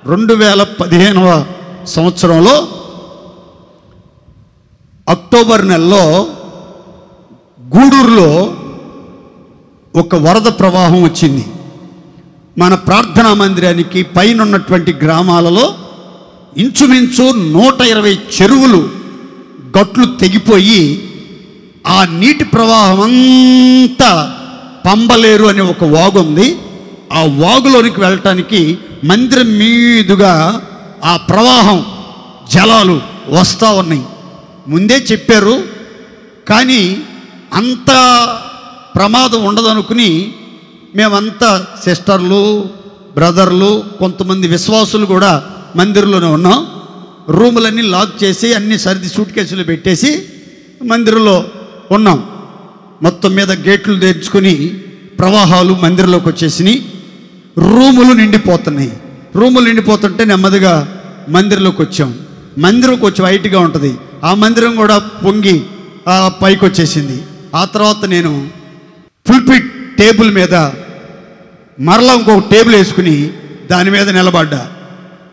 2015వ సంవత్సరంలో అక్టోబర్ నెలలో గూడూరులో ఒక వరద ప్రవాహం వచ్చింది. మన ప్రార్థనా మందిరానికి పైన ఉన్నటువంటి గ్రామాలలో ఇంచుమించు 120 చెరువులు గట్లు తెగిపోయి ఆ నీటి ప్రవాహం అంతా పంబలేరు అనే ఒక వాగు ఉంది. ఆ వాగులోనికి వెళ్ళటానికి మందిరం మీదుగా ఆ ప్రవాహం జలాలు వస్తూ ఉన్నాయి. ముందే చెప్పారు, కానీ అంత ప్రమాదం ఉండదనుకుని మేమంతా సిస్టర్లు, బ్రదర్లు, కొంతమంది విశ్వాసులు కూడా మందిరంలోనే ఉన్నాం. రూములన్నీ లాక్ చేసి అన్ని సర్ది సూట్ కేసులు పెట్టేసి మందిరంలో ఉన్నాం. మొత్తం మీద గేట్లు తెరుచుకొని ప్రవాహాలు మందిరంలోకి వచ్చేసినాయి. రూములు నిండిపోతున్నాయి. రూములు నిండిపోతుంటే నెమ్మదిగా మందిరంలోకి వచ్చాం. మందిరం కొంచెం హైట్గా ఉంటుంది. ఆ మందిరం కూడా పొంగి పైకి వచ్చేసింది. ఆ తర్వాత నేను పుల్పిట్ టేబుల్ మీద మరలా ఇంకొక టేబుల్ వేసుకుని దాని మీద నిలబడ్డా.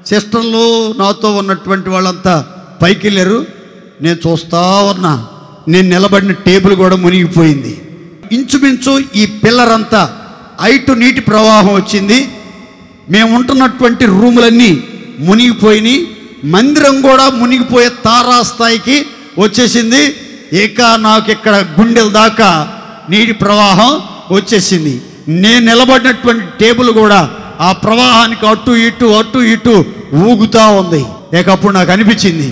సిస్టర్లు నాతో ఉన్నటువంటి వాళ్ళంతా పైకి వెళ్ళారు. నేను చూస్తా ఉన్నా, నేను నిలబడిన టేబుల్ కూడా మునిగిపోయింది. ఇంచుమించు ఈ పిల్లర్ అంతా హైటు నీటి ప్రవాహం వచ్చింది. మేము ఉంటున్నటువంటి రూములన్నీ మునిగిపోయినాయి. మందిరం కూడా మునిగిపోయే తారాస్థాయికి వచ్చేసింది. ఇక నాకు ఇక్కడ గుండెల దాకా నీటి ప్రవాహం వచ్చేసింది. నేను నిలబడినటువంటి టేబుల్ కూడా ఆ ప్రవాహానికి అటు ఇటు ఊగుతూ ఉంది. ఇక అప్పుడు నాకు అనిపించింది,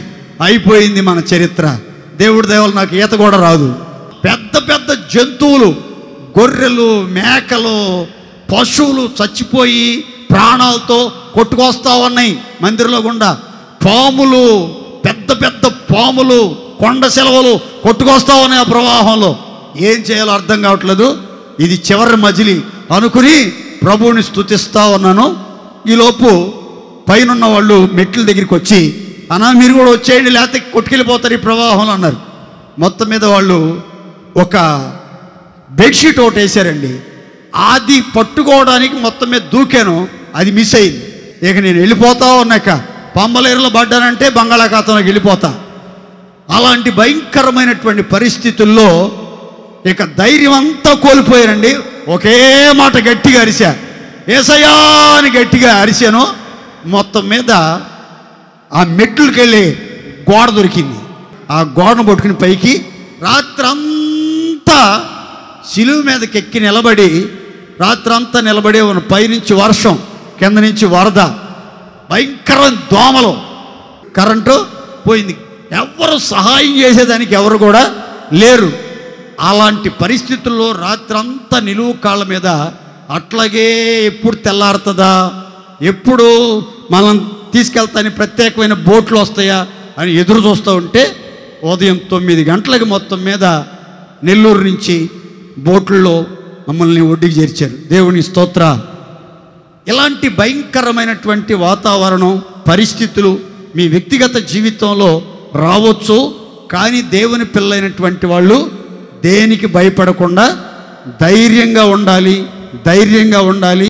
అయిపోయింది మన చరిత్ర. దేవుడి దయ వల్ల నాకు ఈత కూడా రాదు. పెద్ద పెద్ద జంతువులు, గొర్రెలు, మేకలు, పశువులు చచ్చిపోయి ప్రాణాలతో కొట్టుకొస్తా ఉన్నాయి మందిరంలో గుండా. పాములు, పెద్ద పెద్ద పాములు, కొండ సెలవులు కొట్టుకొస్తా ఉన్నాయి ఆ ప్రవాహంలో. ఏం చేయాలో అర్థం కావట్లేదు. ఇది చివరి మజిలీ అనుకుని ప్రభువుని స్తుతిస్తూ ఉన్నాను. ఈలోపు పైన వాళ్ళు మెట్ల దగ్గరికి వచ్చి, అన్నా మీరు కూడా వచ్చేయండి లేకపోతే కొట్టుకెళ్ళిపోతారు ఈ ప్రవాహంలో అన్నారు. మొత్తం మీద వాళ్ళు ఒక బెడ్షీట్ ఒకటి వేసారండి. అది పట్టుకోవడానికి మొత్తం మీద దూకాను, అది మిస్ అయింది. ఇక నేను వెళ్ళిపోతా ఉన్నాక పంబలేరులో పడ్డానంటే బంగాళాఖాతంలోకి వెళ్ళిపోతా. అలాంటి భయంకరమైనటువంటి పరిస్థితుల్లో ఇక ధైర్యం అంతా కోల్పోయారండి. ఒకే మాట గట్టిగా అరిసా, ఏసయ్యా అని గట్టిగా అరిశాను. మొత్తం మీద ఆ మెట్లకి వెళ్ళి గోడ దొరికింది. ఆ గోడను పట్టుకుని పైకి రాత్రంతా సిలువ మీదకి ఎక్కి నిలబడి రాత్రంతా నిలబడే ఉన్న. పైనుంచి వర్షం, కింద నుంచి వరద, భయంకరమైన దోమలు, కరెంటు పోయింది. ఎవరు సహాయం చేసేదానికి ఎవరు కూడా లేరు. అలాంటి పరిస్థితుల్లో రాత్రంతా నిలువు కాళ్ళ మీద అట్లాగే ఎప్పుడు తెల్లారుతుందా, ఎప్పుడు మనం తీసుకెళ్తాని ప్రత్యేకమైన బోట్లు వస్తాయా అని ఎదురు చూస్తూ ఉంటే ఉదయం 9 గంటలకు మొత్తం మీద నెల్లూరు నుంచి బోట్లలో మమ్మల్ని ఒడ్డుకి చేర్చారు. దేవుని స్తోత్ర. ఇలాంటి భయంకరమైనటువంటి వాతావరణం, పరిస్థితులు మీ వ్యక్తిగత జీవితంలో రావచ్చు. కానీ దేవుని పిల్లైనటువంటి వాళ్ళు దేనికి భయపడకుండా ధైర్యంగా ఉండాలి.